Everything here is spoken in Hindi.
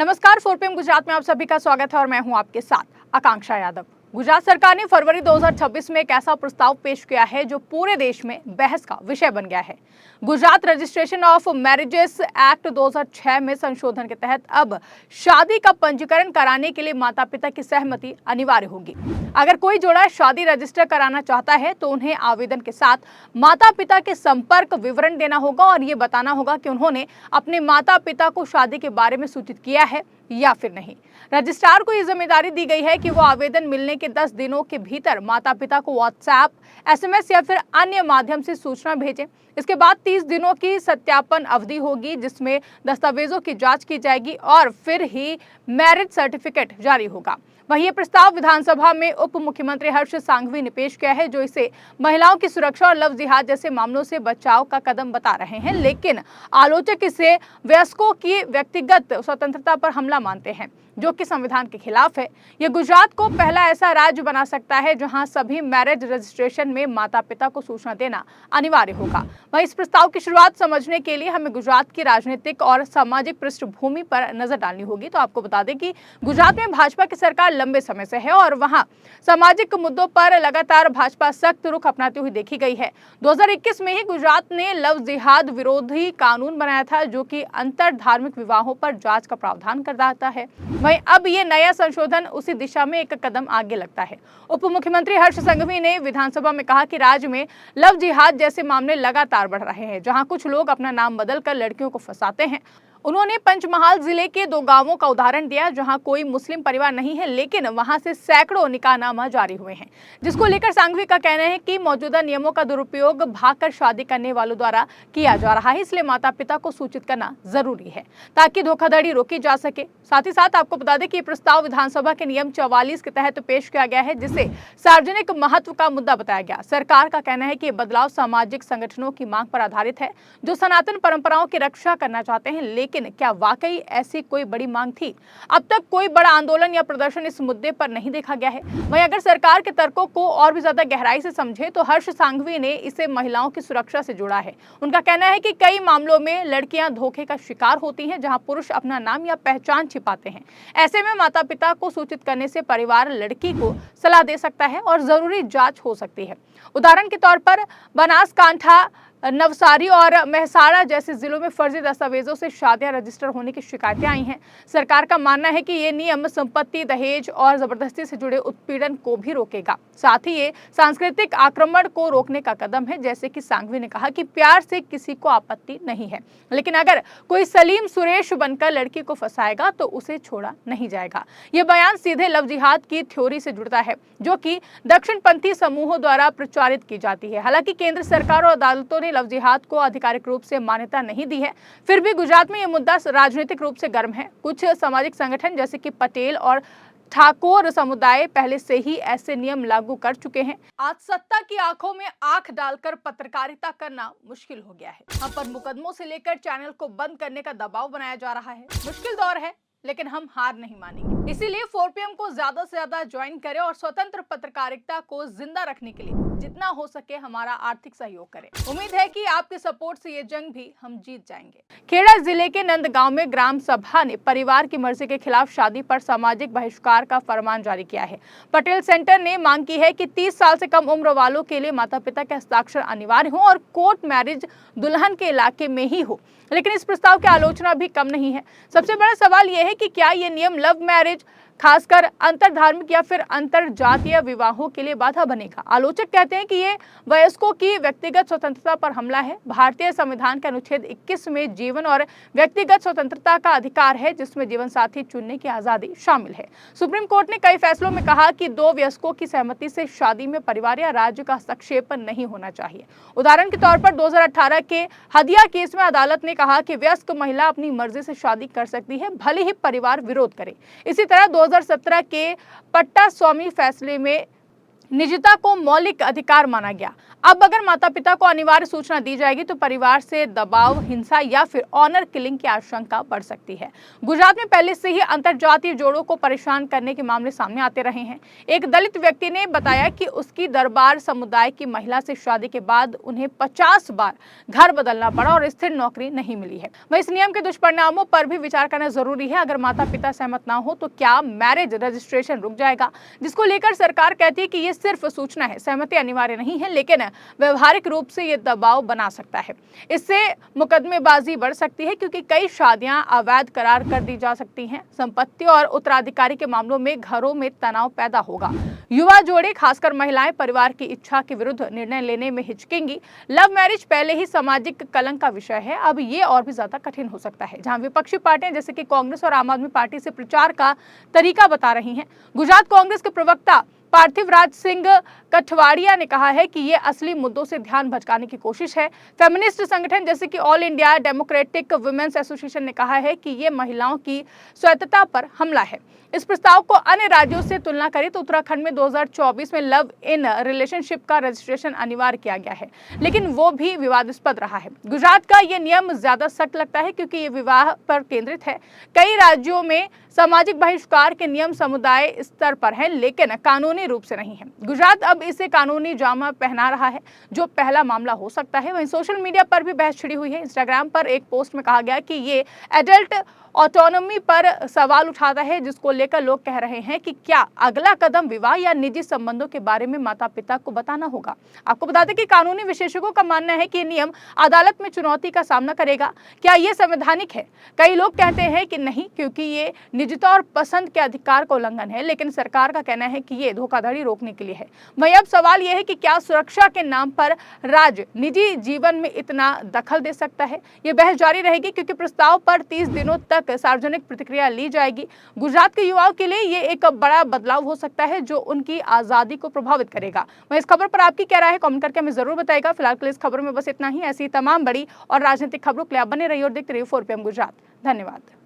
नमस्कार, 4PM गुजरात में आप सभी का स्वागत है और मैं हूं आपके साथ आकांक्षा यादव। गुजरात सरकार ने फरवरी 2026 में एक ऐसा प्रस्ताव पेश किया है जो पूरे देश में बहस का विषय बन गया है। Gujarat registration of marriages act 2006 में संशोधन के तहत अब शादी का पंजीकरण कराने के लिए माता पिता की सहमति अनिवार्य होगी। अगर कोई जोड़ा शादी रजिस्टर कराना चाहता है तो उन्हें आवेदन के साथ माता पिता के संपर्क विवरण देना होगा और ये बताना होगा कि उन्होंने अपने माता पिता को शादी के बारे में सूचित किया है या फिर नहीं। रजिस्ट्रार को यह जिम्मेदारी दी गई है कि वो आवेदन मिलने के 10 दिनों के भीतर माता पिता को व्हाट्सएप, एसएमएस या फिर अन्य माध्यम से सूचना भेजें। इसके बाद 30 दिनों की सत्यापन अवधि होगी जिसमें दस्तावेजों की जांच की जाएगी और फिर ही मैरिज सर्टिफिकेट जारी होगा। वहीं ये प्रस्ताव विधानसभा में उप मुख्यमंत्री हर्ष सांघवी ने पेश किया है, जो इसे महिलाओं की सुरक्षा और लव जिहाद जैसे मामलों से बचाव का कदम बता रहे हैं। लेकिन आलोचक इसे वयस्कों की व्यक्तिगत स्वतंत्रता पर हमला मानते हैं, जो कि संविधान के खिलाफ है। यह गुजरात को पहला ऐसा राज्य बना सकता है जहां सभी मैरिज रजिस्ट्रेशन में माता पिता को सूचना देना अनिवार्य होगा। वहीं इस प्रस्ताव की शुरुआत समझने के लिए हमें गुजरात की राजनीतिक और सामाजिक पृष्ठभूमि पर नजर डालनी होगी। तो आपको बता दें कि गुजरात में भाजपा की सरकार लंबे समय से है और वहां सामाजिक मुद्दों पर लगातार भाजपा सख्त रुख अपनाती हुई देखी गई है। 2021 में ही गुजरात ने लव जिहाद विरोधी कानून बनाया था, जो कि अंतर धार्मिक विवाहों पर जांच का प्रावधान करता है। वहीं अब ये नया संशोधन उसी दिशा में एक कदम आगे लगता है। उप मुख्यमंत्री हर्ष संघवी ने विधानसभा में कहा कि राज्य में लव जिहाद जैसे मामले लगातार बढ़ रहे हैं, जहां कुछ लोग अपना नाम बदलकर लड़कियों को फंसाते हैं। उन्होंने पंचमहाल जिले के 2 गांवों का उदाहरण दिया जहां कोई मुस्लिम परिवार नहीं है, लेकिन वहां से सैकड़ों निकाहनामा जारी हुए हैं, जिसको लेकर सांघवी का कहना है कि मौजूदा नियमों का दुरुपयोग भागकर शादी करने वालों द्वारा किया जा रहा है। इसलिए माता पिता को सूचित करना जरूरी है ताकि धोखाधड़ी रोकी जा सके। साथ ही साथ आपको बता दें कि प्रस्ताव विधानसभा के नियम 44 के तहत पेश किया गया है, जिसे सार्वजनिक महत्व का मुद्दा बताया गया। सरकार का कहना है कि ये बदलाव सामाजिक संगठनों की मांग पर आधारित है, जो सनातन परंपराओं की रक्षा करना चाहते हैं। लेकिन क्या वाकई ऐसी कोई बड़ी मांग थी? अब तक कोई बड़ा आंदोलन या प्रदर्शन इस मुद्दे पर नहीं देखा गया है। वहीं अगर सरकार के तर्कों को और भी ज्यादा गहराई से समझे तो हर्ष सांघवी ने इसे महिलाओं की सुरक्षा से जोड़ा है। उनका कहना है कि कई मामलों में लड़कियां धोखे का शिकार होती हैं, जहां पुरुष अपना नाम या पहचान छिपाते हैं। ऐसे में माता पिता को सूचित करने से परिवार लड़की को सलाह दे सकता है और जरूरी जांच हो सकती है। उदाहरण के तौर पर बनासकांठा, नवसारी और मेहसाणा जैसे जिलों में फर्जी दस्तावेजों से शादियां रजिस्टर होने की शिकायतें आई हैं। सरकार का मानना है कि ये नियम संपत्ति, दहेज और जबरदस्ती से जुड़े उत्पीड़न को भी रोकेगा। साथ ही ये सांस्कृतिक आक्रमण को रोकने का कदम है। जैसे कि सांघवी ने कहा कि प्यार से किसी को आपत्ति नहीं है, लेकिन अगर कोई सलीम सुरेश बनकर लड़की को फंसाएगा तो उसे छोड़ा नहीं जाएगा। ये बयान सीधे लव जिहाद की थ्योरी से जुड़ता है, जो कि दक्षिणपंथी समूहों द्वारा प्रचारित की जाती है। हालांकि केंद्र सरकार और अदालतों ने लव जिहाद को आधिकारिक रूप से मान्यता नहीं दी है, फिर भी गुजरात में यह मुद्दा राजनीतिक रूप से गर्म है। कुछ सामाजिक संगठन जैसे कि पटेल और ठाकुर समुदाय पहले से ही ऐसे नियम लागू कर चुके हैं। आज सत्ता की आंखों में आंख डालकर पत्रकारिता करना मुश्किल हो गया है। हम पर मुकदमों से लेकर चैनल को बंद करने का दबाव बनाया जा रहा है। मुश्किल दौर है, लेकिन हम हार नहीं मानेंगे। इसीलिए 4PM को ज्यादा से ज्यादा ज्वाइन करें और स्वतंत्र पत्रकारिता को जिंदा रखने के लिए जितना हो सके हमारा आर्थिक सहयोग करें। उम्मीद है कि आपके सपोर्ट से ये जंग भी हम जीत जाएंगे। खेड़ा जिले के नंदगांव में ग्राम सभा ने परिवार की मर्जी के खिलाफ शादी पर सामाजिक बहिष्कार का फरमान जारी किया है। पटेल सेंटर ने मांग की है कि 30 साल से कम उम्र वालों के लिए माता पिता के हस्ताक्षर अनिवार्य हो और कोर्ट मैरिज दुल्हन के इलाके में ही हो। लेकिन इस प्रस्ताव की आलोचना भी कम नहीं है। सबसे बड़ा सवाल यह है कि क्या ये नियम लव मैरिज, खासकर अंतर धार्मिक या फिर अंतर जातीय विवाहों के लिए बाधा बनेगा? आलोचक कहते हैं कि ये वयस्कों की व्यक्तिगत स्वतंत्रता पर हमला है। भारतीय संविधान के अनुच्छेद 21 में जीवन और व्यक्तिगत स्वतंत्रता का अधिकार है, जिसमें जीवन साथी चुनने की आजादी शामिल है। सुप्रीम कोर्ट ने कई फैसलों में कहा कि 2 वयस्कों की सहमति से शादी में परिवार या राज्य का हस्तक्षेप नहीं होना चाहिए। उदाहरण के तौर पर 2018 के हदिया केस में अदालत ने कहा कि वयस्क महिला अपनी मर्जी से शादी कर सकती है, भले ही परिवार विरोध करे। इसी तरह 2017 के पट्टा स्वामी फैसले में निजता को मौलिक अधिकार माना गया। अब अगर माता पिता को अनिवार्य सूचना दी जाएगी तो परिवार से दबाव, हिंसा या फिर ऑनर किलिंग की आशंका बढ़ सकती है। गुजरात में पहले से ही अंतरजातीय जोड़ों को परेशान करने के मामले सामने आते रहे हैं। एक दलित व्यक्ति ने बताया कि उसकी दरबार समुदाय की महिला से शादी के बाद उन्हें 50 बार घर बदलना पड़ा और स्थिर नौकरी नहीं मिली है। वह इस नियम के दुष्परिणामों पर भी विचार करना जरूरी है। अगर माता पिता सहमत ना हो तो क्या मैरिज रजिस्ट्रेशन रुक जाएगा, जिसको लेकर सरकार कहती है कि ये सिर्फ सूचना है, सहमति अनिवार्य नहीं है, लेकिन व्यवहारिक रूप से ये दबाव बना सकता है। इससे मुकदमेबाजी बढ़ सकती है क्योंकि कई शादियां अवैध करार कर दी जा सकती हैं। संपत्ति और उत्तराधिकारी के मामलों में घरों में तनाव पैदा होगा। युवा जोड़े, खासकर महिलाएं, परिवार की इच्छा के विरुद्ध निर्णय लेने में हिचकेंगी। लव मैरिज पहले ही सामाजिक कलंक का विषय है, अब ये और भी ज्यादा कठिन हो सकता है। जहां विपक्षी पार्टियां जैसे कि कांग्रेस और आम आदमी पार्टी से प्रचार का तरीका बता रही हैं। गुजरात कांग्रेस के प्रवक्ता पार्थिवराज सिंह कठवाड़िया ने कहा है कि ये असली मुद्दों से ध्यान भटकाने की कोशिश है। फेमिनिस्ट संगठन जैसे कि all India democratic women's association ने कहा है कि ये महिलाओं की स्वायत्तता पर हमला है। इस प्रस्ताव को अन्य राज्यों से तुलना करें तो उत्तराखंड में 2024 में लव इन रिलेशनशिप का रजिस्ट्रेशन अनिवार्य किया गया है, लेकिन वो भी विवादास्पद रहा है। गुजरात का ये नियम ज्यादा सख्त लगता है क्योंकि ये विवाह पर केंद्रित है। कई राज्यों में सामाजिक बहिष्कार के नियम समुदाय स्तर पर हैं, लेकिन कानूनी रूप से नहीं है। गुजरात अब इसे कानूनी जामा पहना रहा है, जो पहला मामला हो सकता है। वहीं सोशल मीडिया पर भी बहस छिड़ी हुई है। इंस्टाग्राम पर एक पोस्ट में कहा गया कि ये एडल्ट ऑटोनॉमी पर सवाल उठाता है, जिसको लेकर लोग कह रहे हैं कि क्या अगला कदम विवाह या निजी संबंधों के बारे में माता पिता को बताना होगा। आपको बता दें कि कानूनी विशेषज्ञों का मानना है कि ये नियम अदालत में चुनौती का सामना करेगा। क्या ये संवैधानिक है? कई लोग कहते हैं कि नहीं, क्योंकि ये निजता और पसंद के अधिकार का उल्लंघन है, लेकिन सरकार का कहना है कि ये धोखाधड़ी रोकने के लिए है। वहीं अब सवाल यह है कि क्या सुरक्षा के नाम पर राज्य निजी जीवन में इतना दखल दे सकता है। ये बहस जारी रहेगी क्योंकि प्रस्ताव पर 30 दिनों तक सार्वजनिक प्रतिक्रिया ली जाएगी। गुजरात के युवाओं के लिए ये एक बड़ा बदलाव हो सकता है जो उनकी आजादी को प्रभावित करेगा। वहीं इस खबर पर आपकी क्या राय है, कमेंट करके हमें जरूर बताइएगा। फिलहाल के लिए इस खबर में बस इतना ही। ऐसी तमाम बड़ी और राजनीतिक खबरों के लिए आप बने रहिए और देखते रहिए 4PM गुजरात। धन्यवाद।